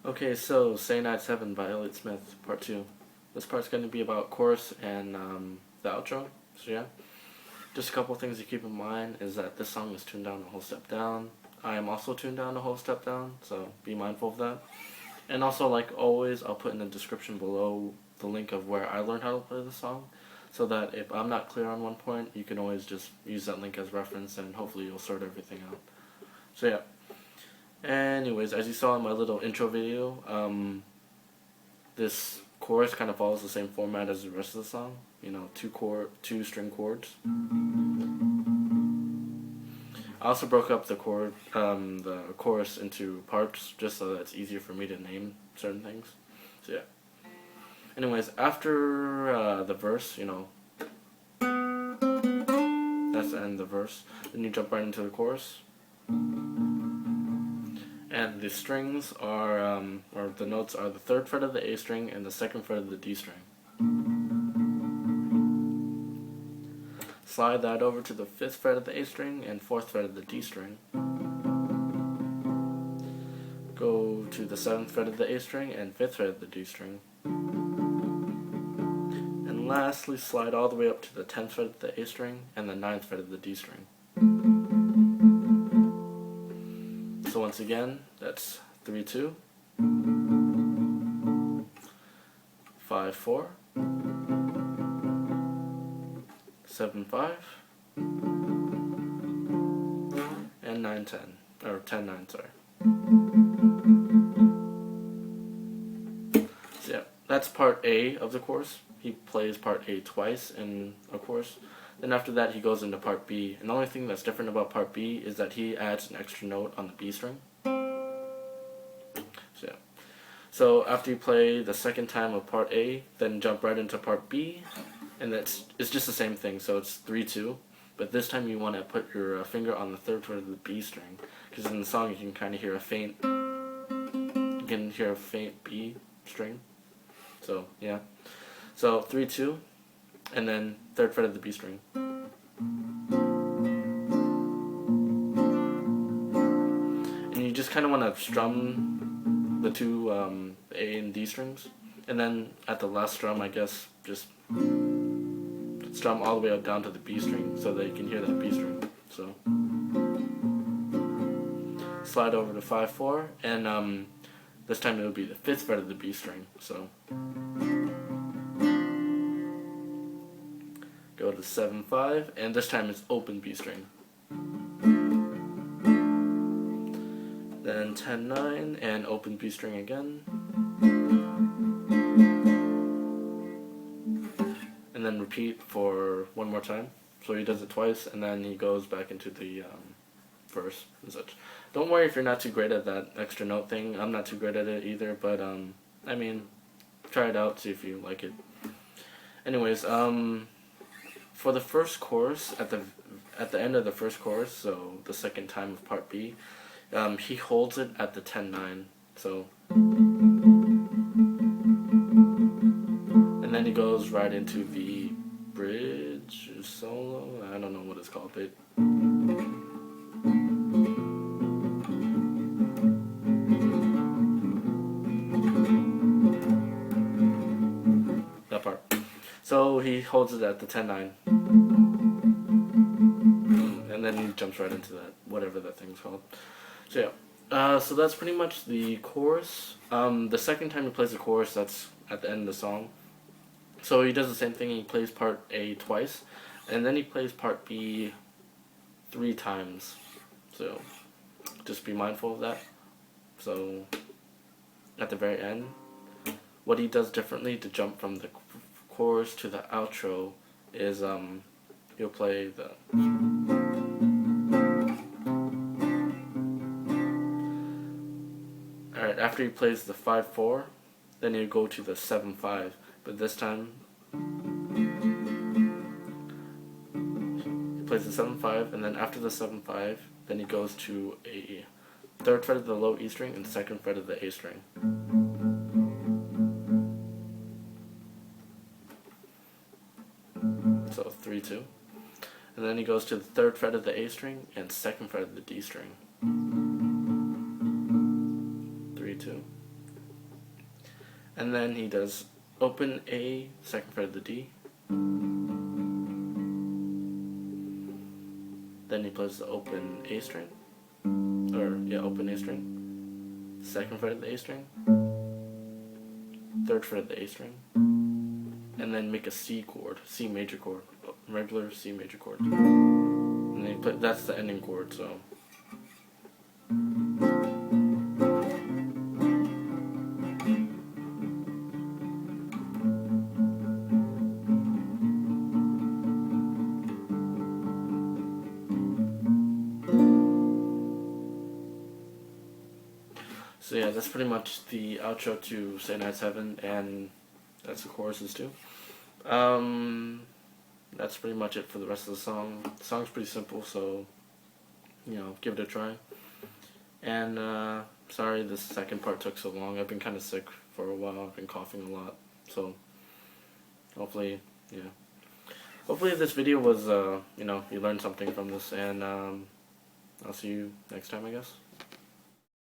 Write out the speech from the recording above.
Okay, so Say Ides Heaven by Elliott Smith, part 2. This part's going to be about chorus and the outro. So yeah, just a couple things to keep in mind is that this song is tuned down a whole step down. I am also tuned down a whole step down, so be mindful of that. And also, like always, I'll put in the description below the link of where I learned how to play the song, so that if I'm not clear on one point, you can always just use that link as reference and hopefully you'll sort everything out. So yeah. Anyways, as you saw in my little intro video, this chorus kind of follows the same format as the rest of the song. You know, two string chords. I also broke up the chorus into parts just so that it's easier for me to name certain things. So yeah. Anyways, after the verse, you know, that's the end of the verse. Then you jump right into the chorus. And the strings are, or the notes are the 3rd fret of the A string and the 2nd fret of the D string. Slide that over to the 5th fret of the A string and 4th fret of the D string. Go to the 7th fret of the A string and 5th fret of the D string. And lastly, slide all the way up to the 10th fret of the A string and the 9th fret of the D string. So once again, that's 3-2, 5-4, 7-5, and 9-10, or 10-9, sorry. So yeah, that's part A of the chorus. He plays part A twice in a chorus. Then after that he goes into part B, and the only thing that's different about part B is that he adds an extra note on the B string. So yeah. So after you play the second time of part A, then jump right into part B, and it's just the same thing, so it's 3-2, but this time you want to put your finger on the 3rd fret of the B string, because in the song you can kind of hear a faint B string. So yeah. So 3-2. And then 3rd fret of the B string. And you just kind of want to strum the two A and D strings. And then at the last strum, I guess, just strum all the way up down to the B string so that you can hear that B string. So slide over to 5-4, and this time it will be the 5th fret of the B string. So go to 7-5, and this time it's open B string. Then 10-9, and open B string again. And then repeat for one more time. So he does it twice, and then he goes back into the verse and such. Don't worry if you're not too great at that extra note thing. I'm not too great at it either, but I mean, try it out, see if you like it. Anyways, for the first chorus, at the end of the first chorus, so the second time of part B, he holds it at the 10-9. So, and then he goes right into the bridge or solo. I don't know what it's called, but that part. So he holds it at the 10-9. And then he jumps right into that, whatever that thing's called. So yeah. So that's pretty much the chorus. The second time he plays the chorus, that's at the end of the song. So he does the same thing, he plays part A twice, and then he plays part B 3 times. So just be mindful of that. So at the very end, what he does differently to jump from the chorus to the outro is he'll play the alright, after he plays the 5-4, then he'll go to the 7-5, but this time he plays the 7-5, and then after the 7-5, then he goes to a 3rd fret of the low E string and 2nd fret of the A string. So 3-2. And then he goes to the 3rd fret of the A string and 2nd fret of the D string. 3-2. And then he does open A, second fret of the D. Then he plays the open A string. Open A string. Second fret of the A string. Third fret of the A string. And then make a C chord, C major chord, regular C major chord. And then that's the ending chord, so. So yeah, that's pretty much the outro to Say Ides Heaven, and that's the choruses too. That's pretty much it for the rest of the song. The song's pretty simple, so, give it a try. And, sorry this second part took so long. I've been kind of sick for a while. I've been coughing a lot. So, hopefully this video was, you learned something from this. And, I'll see you next time, I guess.